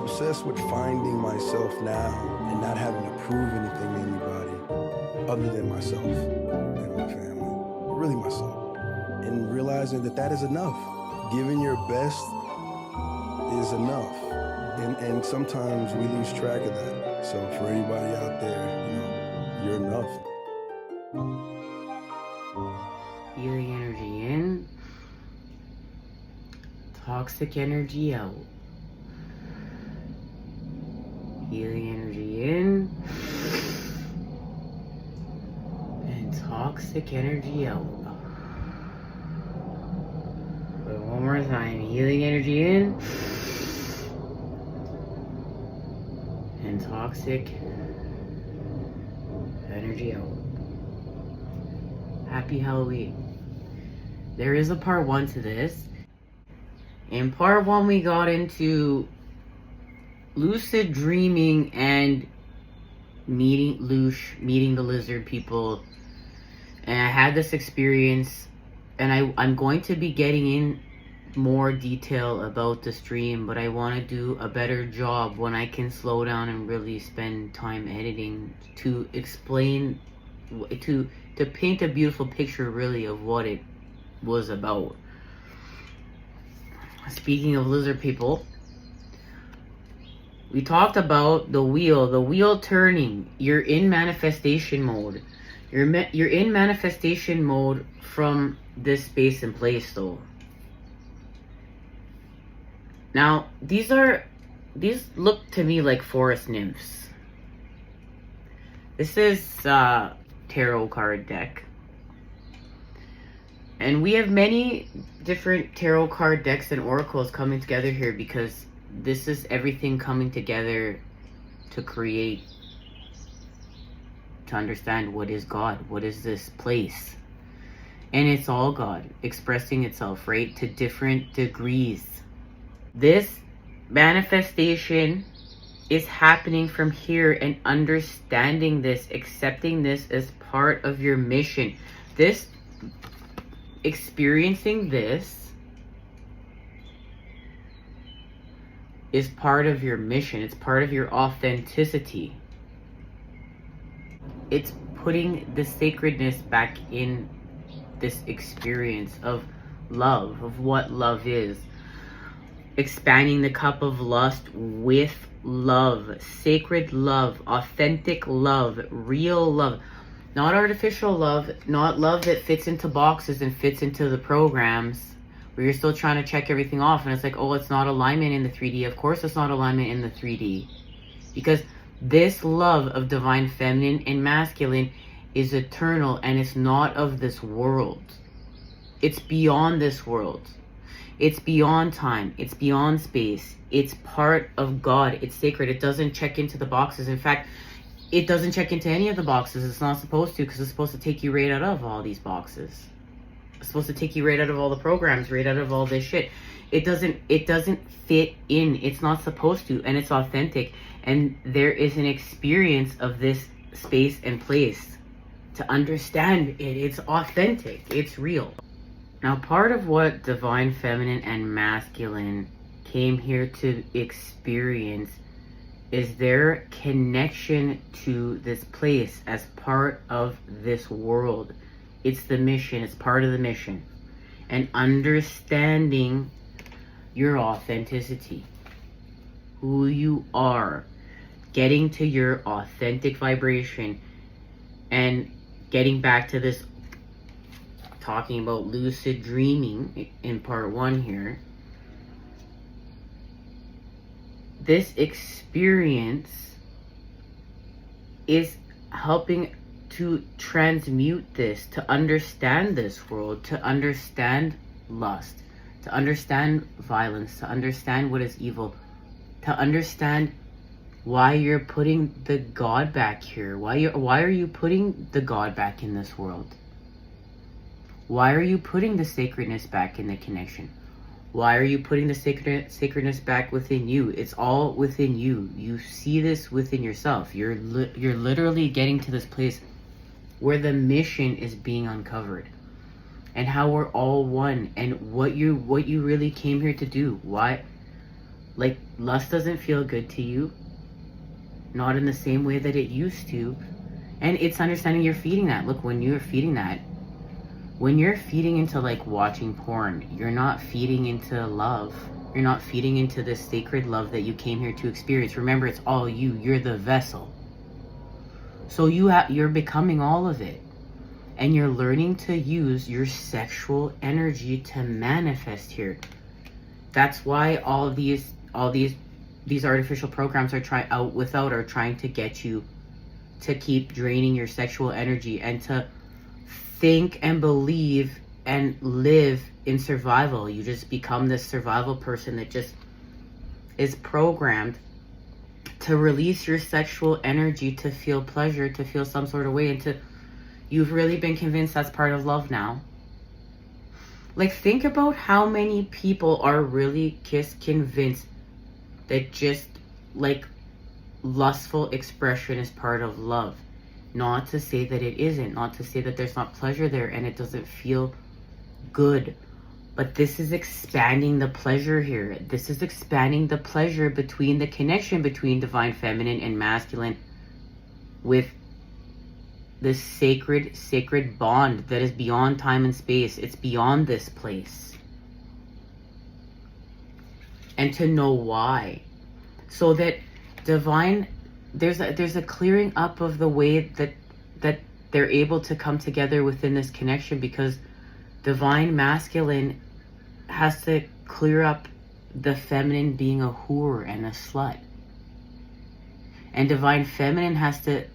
obsessed with finding myself now and not having to prove anything to anybody other than myself and my family, really myself. And realizing that that is enough. Giving your best is enough. And sometimes we lose track of that. So for anybody out there, you're enough. Healing energy in, toxic energy out. Healing energy in, and toxic energy out. But one more time, healing energy in, and toxic energy out. Happy Halloween. There is a part 1 to this. In part 1, we got into lucid dreaming and meeting Loosh, meeting the lizard people. And I had this experience, and I'm going to be getting in more detail about this dream, but I want to do a better job when I can slow down and really spend time editing to explain, to paint a beautiful picture really of what it was about. Speaking of lizard people, we talked about the wheel turning. You're in manifestation mode. You're in manifestation mode from this space and place though. Now, these look to me like forest nymphs. This is tarot card deck. And we have many different tarot card decks and oracles coming together here because this is everything coming together to create, to understand what is God, what is this place. And it's all God expressing itself, right, to different degrees. This manifestation is happening from here, and understanding this, accepting this as part of your mission. This, experiencing this is part of your mission. It's part of your authenticity. It's putting the sacredness back in this experience of love, of what love is. Expanding the cup of lust with love, sacred love, authentic love, real love, not artificial love, not love that fits into boxes and fits into the programs where you're still trying to check everything off and it's like, oh, it's not alignment in the 3D. Of course it's not alignment in the 3D, because this love of divine feminine and masculine is eternal, and it's not of this world. It's beyond this world. It's beyond time. It's beyond space. It's part of God. It's sacred. It doesn't check into the boxes. In fact, it doesn't check into any of the boxes. It's not supposed to, because it's supposed to take you right out of all these boxes. It's supposed to take you right out of all the programs, right out of all this shit. It doesn't fit in. It's not supposed to, and it's authentic. And there is an experience of this space and place to understand it. It's authentic. It's real. Now, part of what divine feminine and masculine came here to experience is their connection to this place as part of this world. It's the mission. It's part of the mission. And understanding your authenticity, who you are, getting to your authentic vibration, and getting back to this, talking about lucid dreaming in part 1 here. This experience is helping to transmute this, to understand this world, to understand lust, to understand violence, to understand what is evil, to understand why you're putting the God back here. Why are you putting the God back in this world? Why are you putting the sacredness back in the connection? Why are you putting the sacredness back within you? It's all within you. You see this within yourself. You're literally getting to this place where the mission is being uncovered, and how we're all one, and what you really came here to do. Like, lust doesn't feel good to you, not in the same way that it used to. And it's understanding you're feeding that. Look, when you're feeding that, when you're feeding into like watching porn, you're not feeding into love. You're not feeding into this sacred love that you came here to experience. Remember, it's all you. You're the vessel. So you're becoming all of it. And you're learning to use your sexual energy to manifest here. That's why all these artificial programs are trying to get you to keep draining your sexual energy and to think and believe and live in survival. You just become this survival person that just is programmed to release your sexual energy, to feel pleasure, to feel some sort of way, and you've really been convinced that's part of love now. Like, think about how many people are really convinced that just like lustful expression is part of love. Not to say that it isn't, not to say that there's not pleasure there and it doesn't feel good. But this is expanding the pleasure here. This is expanding the pleasure between the connection between divine feminine and masculine with this sacred bond that is beyond time and space. It's beyond this place. And to know why. So that divine, there's a clearing up of the way that they're able to come together within this connection, because divine masculine has to clear up the feminine being a whore and a slut. And divine feminine has to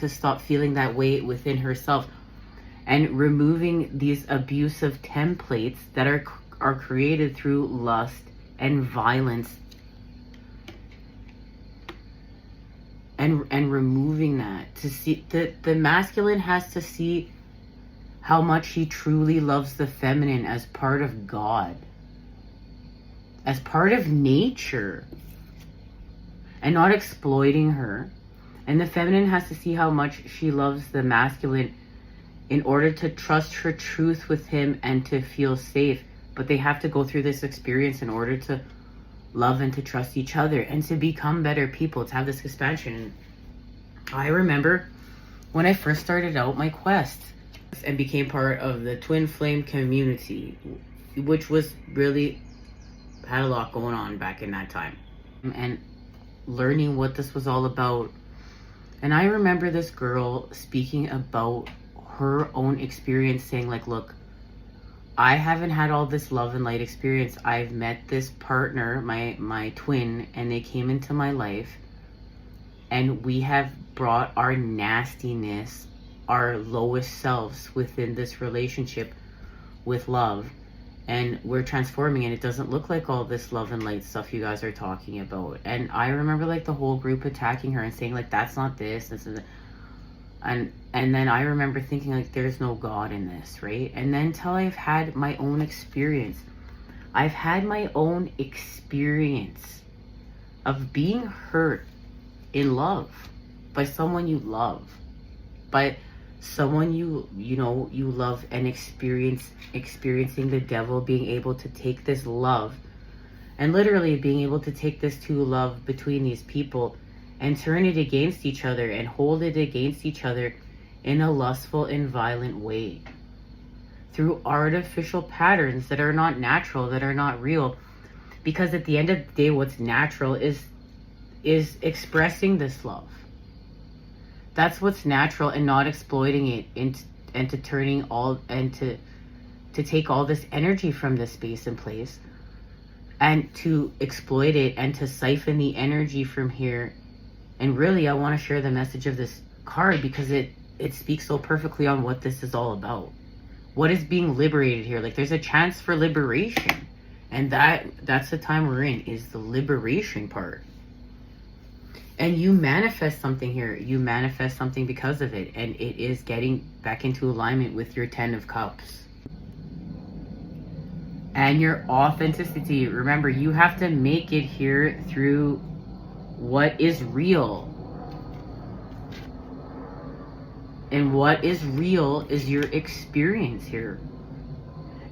stop feeling that way within herself, and removing these abusive templates that are created through lust and violence, and removing that, to see the masculine has to see how much he truly loves the feminine as part of God, as part of nature, and not exploiting her. And the feminine has to see how much she loves the masculine in order to trust her truth with him and to feel safe. But they have to go through this experience in order to love and to trust each other and to become better people, to have this expansion. I remember when I first started out my quest and became part of the Twinflame community, which was really, had a lot going on back in that time, and learning what this was all about. And I remember this girl speaking about her own experience, saying like, look, I haven't had all this love and light experience. I've met this partner, my twin, and they came into my life, and we have brought our nastiness, our lowest selves within this relationship with love, and we're transforming, and it doesn't look like all this love and light stuff you guys are talking about. And I remember like the whole group attacking her and saying like, that's not this is that. And then I remember thinking like, there's no God in this, right? And then till I've had my own experience. I've had my own experience of being hurt in love by someone you love, by someone you love, and experiencing the devil being able to take this love and literally being able to take this true love between these people and turn it against each other and hold it against each other in a lustful and violent way through artificial patterns that are not natural, that are not real. Because at the end of the day, what's natural is expressing this love. That's what's natural, and not exploiting it and to turning all, and to take all this energy from this space and place and to exploit it and to siphon the energy from here. And really, I want to share the message of this card because it speaks so perfectly on what this is all about. What is being liberated here? Like, there's a chance for liberation, and that's the time we're in, is the liberation part. And you manifest something here. You manifest something because of it. And it is getting back into alignment with your 10 of Cups. And your authenticity. Remember, you have to make it here through what is real. And what is real is your experience here.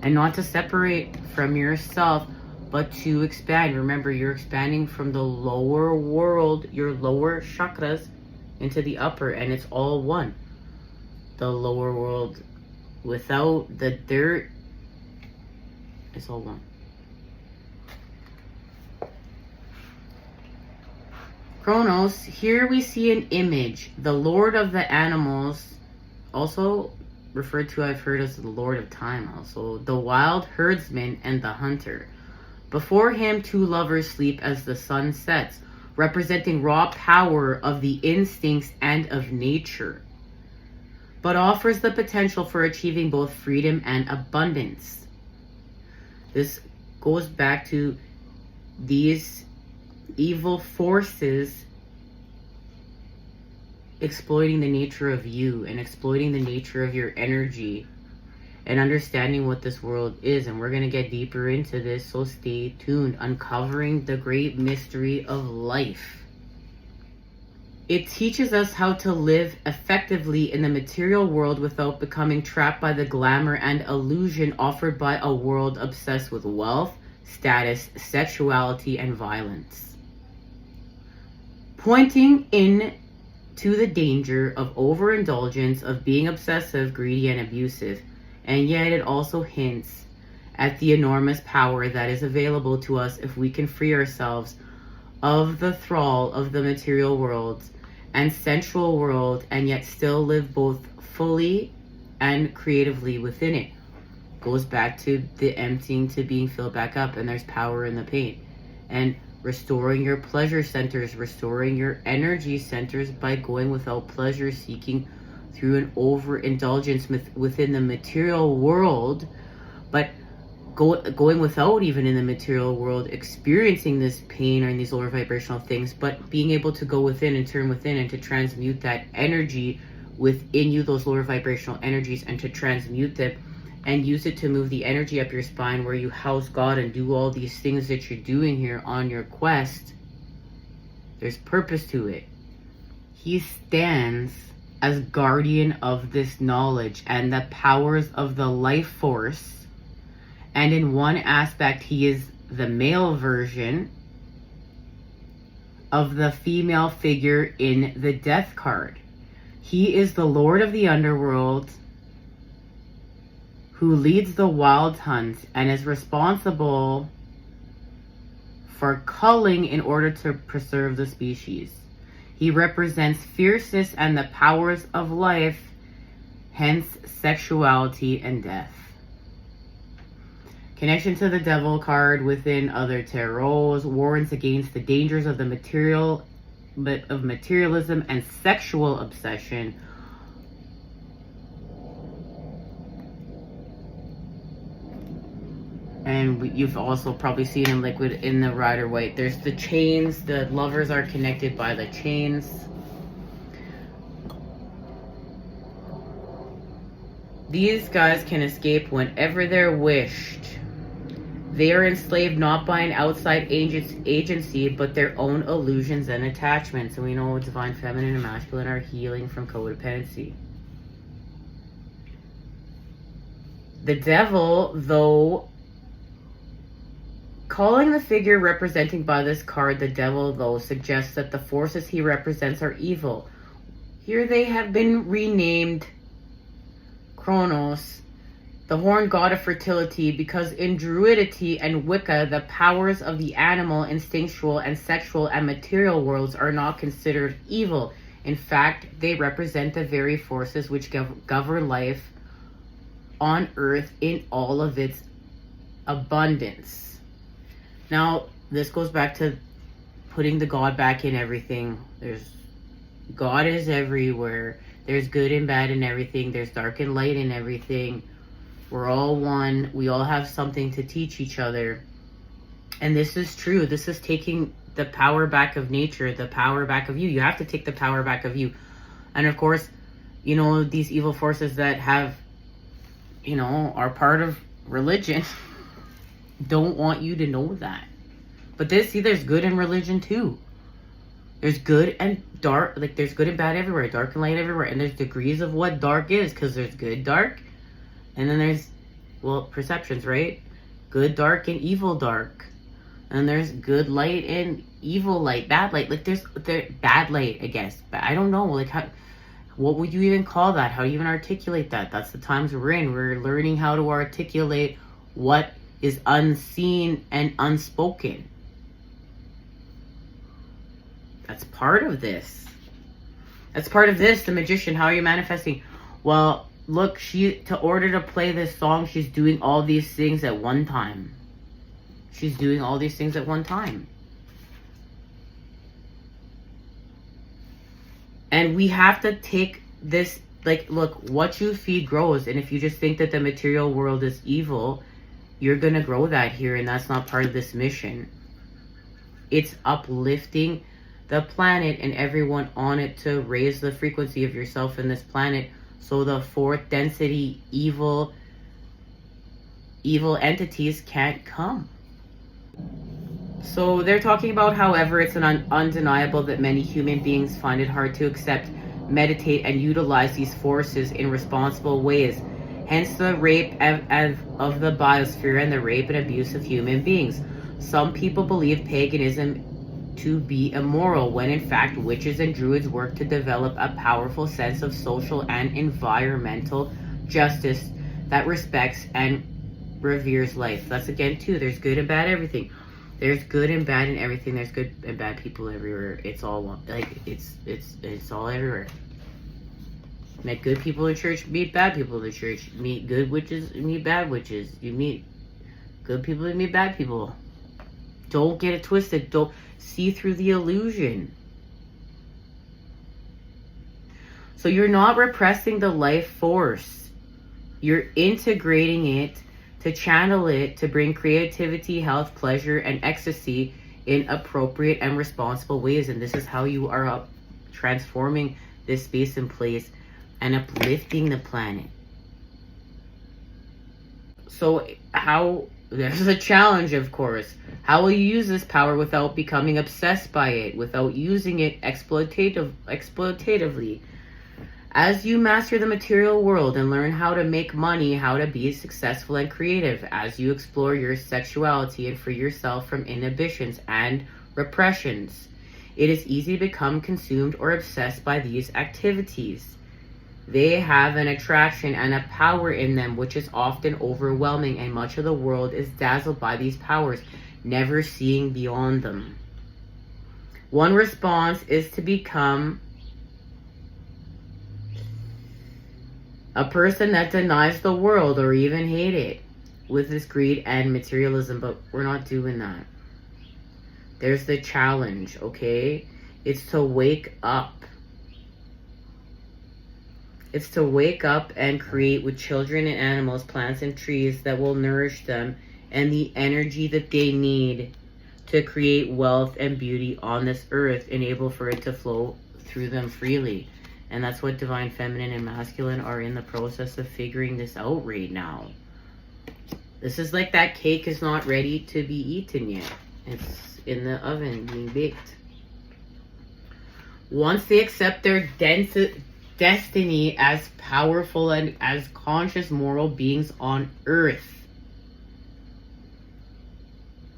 And not to separate from yourself, but to expand. Remember, you're expanding from the lower world, your lower chakras, into the upper, and it's all one. The lower world without the dirt, it's all one. Kronos, here we see an image. The Lord of the Animals, also referred to, I've heard, as the Lord of Time also. The wild herdsman and the hunter. Before him, two lovers sleep as the sun sets, representing raw power of the instincts and of nature, but offers the potential for achieving both freedom and abundance. This goes back to these evil forces exploiting the nature of you and exploiting the nature of your energy and understanding what this world is. And we're going to get deeper into this, so stay tuned. Uncovering the great mystery of life. It teaches us how to live effectively in the material world without becoming trapped by the glamour and illusion offered by a world obsessed with wealth, status, sexuality, and violence. Pointing in to the danger of overindulgence, of being obsessive, greedy, and abusive. And yet it also hints at the enormous power that is available to us if we can free ourselves of the thrall of the material world and sensual world, and yet still live both fully and creatively within it. Goes back to the emptying to being filled back up, and there's power in the pain. And restoring your pleasure centers, restoring your energy centers by going without pleasure seeking through an overindulgence within the material world, but going without even in the material world, experiencing this pain or in these lower vibrational things, but being able to go within and turn within and to transmute that energy within you, those lower vibrational energies, and to transmute them and use it to move the energy up your spine where you house God and do all these things that you're doing here on your quest. There's purpose to it. He stands as guardian of this knowledge and the powers of the life force. And in one aspect, he is the male version of the female figure in the death card. He is the Lord of the underworld who leads the wild hunt and is responsible for culling in order to preserve the species. He represents fierceness and the powers of life, hence sexuality and death. Connection to the devil card within other tarots warns against the dangers of the materialism and sexual obsession. And you've also probably seen in Liquid in the Rider White. There's the chains. The lovers are connected by the chains. These guys can escape whenever they're wished. They are enslaved not by an outside agency, but their own illusions and attachments. And we know divine feminine and masculine are healing from codependency. The devil, though, calling the figure representing by this card the devil, though, suggests that the forces he represents are evil. Here they have been renamed Kronos, the horned god of fertility, because in Druidity and Wicca, the powers of the animal, instinctual, and sexual and material worlds are not considered evil. In fact, they represent the very forces which govern life on Earth in all of its abundance. Now, this goes back to putting the God back in everything. God is everywhere. There's good and bad in everything. There's dark and light in everything. We're all one. We all have something to teach each other. And this is true. This is taking the power back of nature, the power back of you. You have to take the power back of you. And of course, you know, these evil forces that have, you know, are part of religion don't want you to know that. But there's good in religion too. There's good and dark, like there's good and bad everywhere, dark and light everywhere. And there's degrees of what dark is, because there's good, dark, and then there's, well, perceptions, right? Good, dark, and evil, dark. And there's good light and evil light, bad light. Like there's bad light, I guess. But I don't know. Like what would you even call that? How do you even articulate that? That's the times we're in. We're learning how to articulate what is unseen and unspoken. That's part of this. That's part of this, the magician. How are you manifesting? Well, look, to order to play this song, she's doing all these things at one time. She's doing all these things at one time. And we have to take this, like, look, what you feed grows. And if you just think that the material world is evil, you're going to grow that here. And that's not part of this mission. It's uplifting the planet and everyone on it to raise the frequency of yourself in this planet. So the fourth density evil entities can't come. So they're talking about, however, it's undeniable that many human beings find it hard to accept, meditate, and utilize these forces in responsible ways. Hence the rape of the biosphere and the rape and abuse of human beings. Some people believe paganism to be immoral, when in fact witches and druids work to develop a powerful sense of social and environmental justice that respects and reveres life. That's again too, there's good and bad everything. There's good and bad in everything. There's good and bad people everywhere. It's all like it's all everywhere. Meet good people in church, meet bad people in church. Meet good witches, meet bad witches. You meet good people, you meet bad people. Don't get it twisted. Don't see through the illusion. So you're not repressing the life force. You're integrating it to channel it to bring creativity, health, pleasure, and ecstasy in appropriate and responsible ways. And this is how you are transforming this space and place and uplifting the planet. So there's a challenge, of course. How will you use this power without becoming obsessed by it, without using it exploitatively? As you master the material world and learn how to make money, how to be successful and creative, as you explore your sexuality and free yourself from inhibitions and repressions, it is easy to become consumed or obsessed by these activities. They have an attraction and a power in them which is often overwhelming, and much of the world is dazzled by these powers, never seeing beyond them. One response is to become a person that denies the world or even hate it with this greed and materialism, but we're not doing that. There's the challenge, okay? It's to wake up. It's to wake up and create with children and animals, plants and trees that will nourish them and the energy that they need to create wealth and beauty on this earth, enable for it to flow through them freely. And that's what divine feminine and masculine are in the process of figuring this out right now. This is like that cake is not ready to be eaten yet. It's in the oven being baked. Once they accept their destiny as powerful and as conscious moral beings on earth,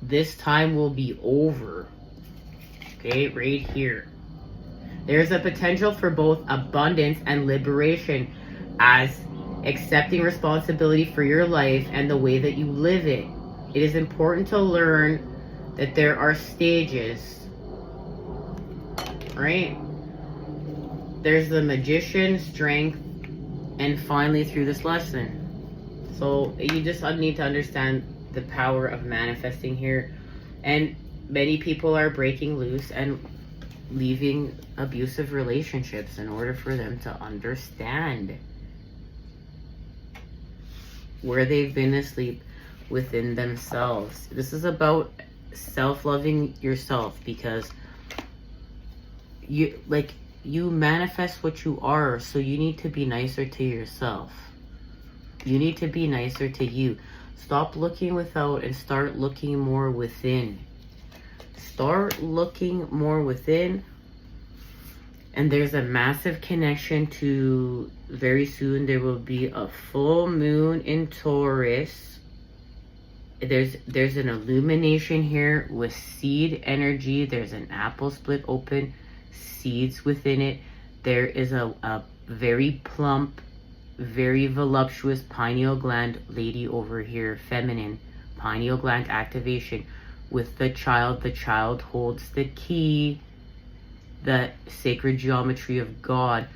this time will be over. Okay, right here. There's a potential for both abundance and liberation as accepting responsibility for your life and the way that you live it. It is important to learn that there are stages, right? There's the magician, strength, and finally through this lesson. So you just need to understand the power of manifesting here. And many people are breaking loose and leaving abusive relationships in order for them to understand where they've been asleep within themselves. This is about self-loving yourself, because you manifest what you are, so you need to be nicer to yourself. You need to be nicer to you. Stop looking without and start looking more within. Start looking more within. And there's a massive connection to, very soon there will be a full moon in Taurus. there's an illumination here with seed energy. There's an apple split open, seeds within it. There is a very plump, very voluptuous pineal gland lady over here, feminine, pineal gland activation with the child. The child holds the key, the sacred geometry of God.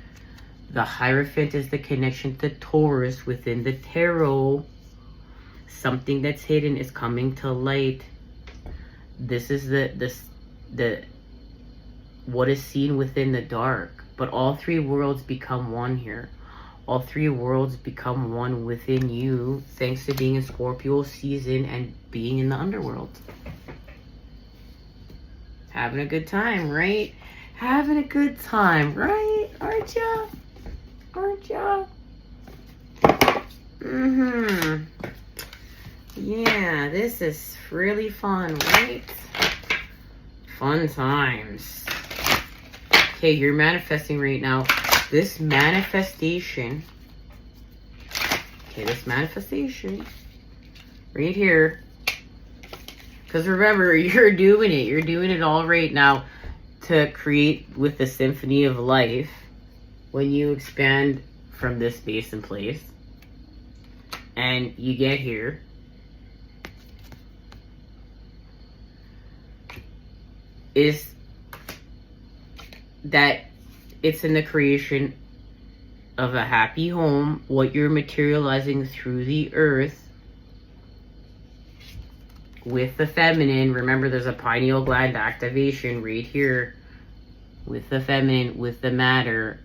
The Hierophant is the connection to Taurus within the tarot. Something that's hidden is coming to light. This is the what is seen within the dark. But all three worlds become one here. All three worlds become one within you, thanks to being in Scorpio season and being in the underworld. Having a good time, right? Having a good time, right? Aren't ya? Aren't ya? Yeah, this is really fun, right? Fun times. Okay, you're manifesting right now. This manifestation, right here, because remember, you're doing it all right now to create with the symphony of life. When you expand from this space and place, and you get here, is that it's in the creation of a happy home, what you're materializing through the earth with the feminine. Remember, there's a pineal gland activation right here with the feminine, with the matter,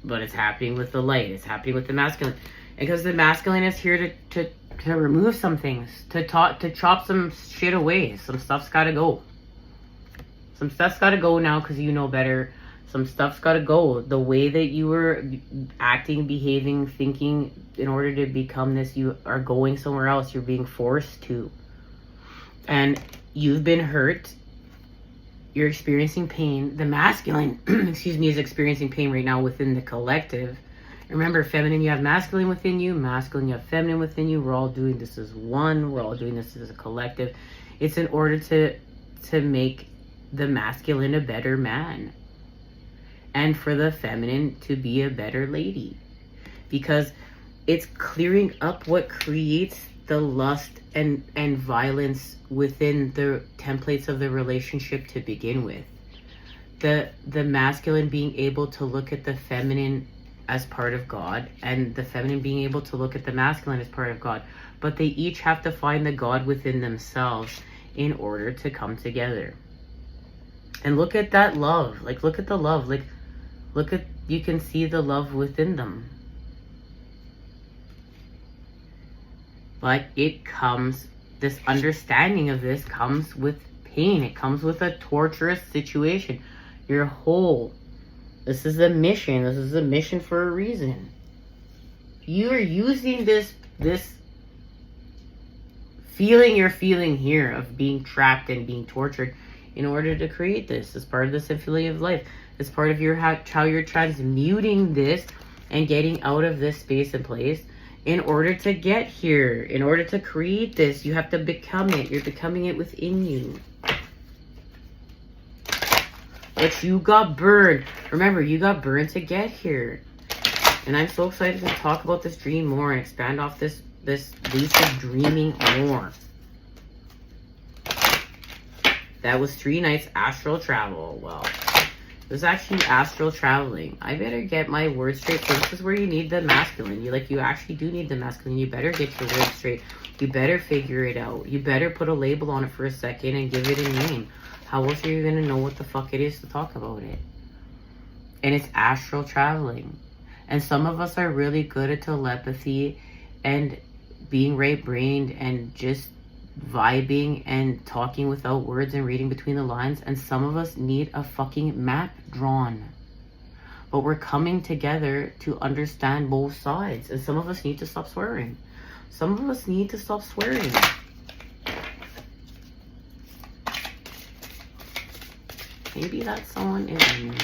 but it's happening with the light. It's happening with the masculine. And because the masculine is here to remove some things, to chop some shit away. Some stuff's got to go. Some stuff's got to go now because you know better. Some stuff's got to go. The way that you were acting, behaving, thinking in order to become this, you are going somewhere else. You're being forced to. And you've been hurt. You're experiencing pain. The masculine, excuse me, is experiencing pain right now within the collective. Remember, feminine, you have masculine within you. Masculine, you have feminine within you. We're all doing this as one. We're all doing this as a collective. It's in order to make the masculine a better man. And for the feminine to be a better lady. Because it's clearing up what creates the lust and violence within the templates of the relationship to begin with. The masculine being able to look at the feminine as part of God, and the feminine being able to look at the masculine as part of God. But they each have to find the God within themselves in order to come together. And look at that love. Like, look at the love. Like, look at, you can see the love within them. But it comes, this understanding of this comes with pain. It comes with a torturous situation. You're whole. This is a mission. This is a mission for a reason. You are using this feeling you're feeling here of being trapped and being tortured in order to create this. As part of the symphony of life. As part of your how you're transmuting this and getting out of this space and place. In order to get here, in order to create this, you have to become it. You're becoming it within you. But you got burned. Remember, you got burned to get here. And I'm so excited to talk about this dream more and expand off this lucid dreaming more. That was 3 nights astral travel. Well, it was actually astral traveling. I better get my words straight. So this is where you need the masculine. You actually do need the masculine. You better get your words straight. You better figure it out. You better put a label on it for a second and give it a name. How else are you going to know what the fuck it is to talk about it? And it's astral traveling. And some of us are really good at telepathy and being right-brained and just vibing and talking without words and reading between the lines, and some of us need a fucking map drawn. But we're coming together to understand both sides, and some of us need to stop swearing. Some of us need to stop swearing. Maybe that someone is me.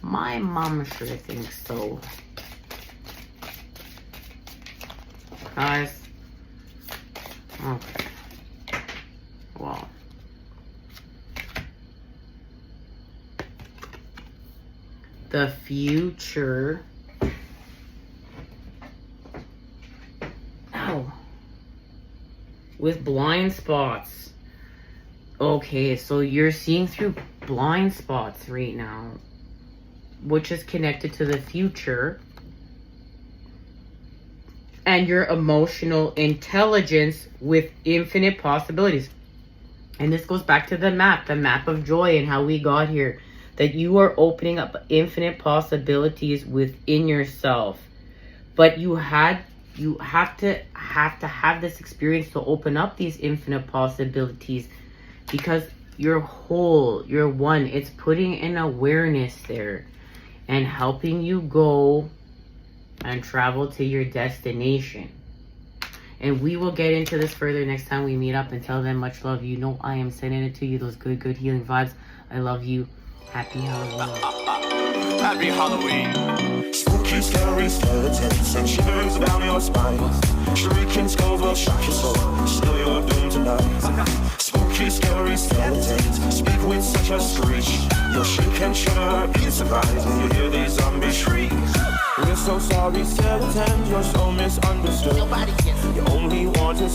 My mom sure thinks so. Guys, okay. the future. Ow. With blind spots. Okay, so you're seeing through blind spots right now, which is connected to the future and your emotional intelligence with infinite possibilities. And this goes back to the map of joy and how we got here, that you are opening up infinite possibilities within yourself. But you have to have this experience to open up these infinite possibilities, because you're whole, you're one. It's putting an awareness there and helping you go and travel to your destination. And we will get into this further next time we meet up. Until then, much love. You know I am sending it to you, those good healing vibes. I love you. Happy Halloween. Happy Halloween. Spooky, scary skeletons and shivers down your spine. Shrieking skulls will shock your soul. Still you're doomed tonight. Spooky, scary skeletons speak with such a screech. You'll shake and shiver in surprise when you hear these zombies shriek. We're so sorry, skeletons, you're so misunderstood. You only want to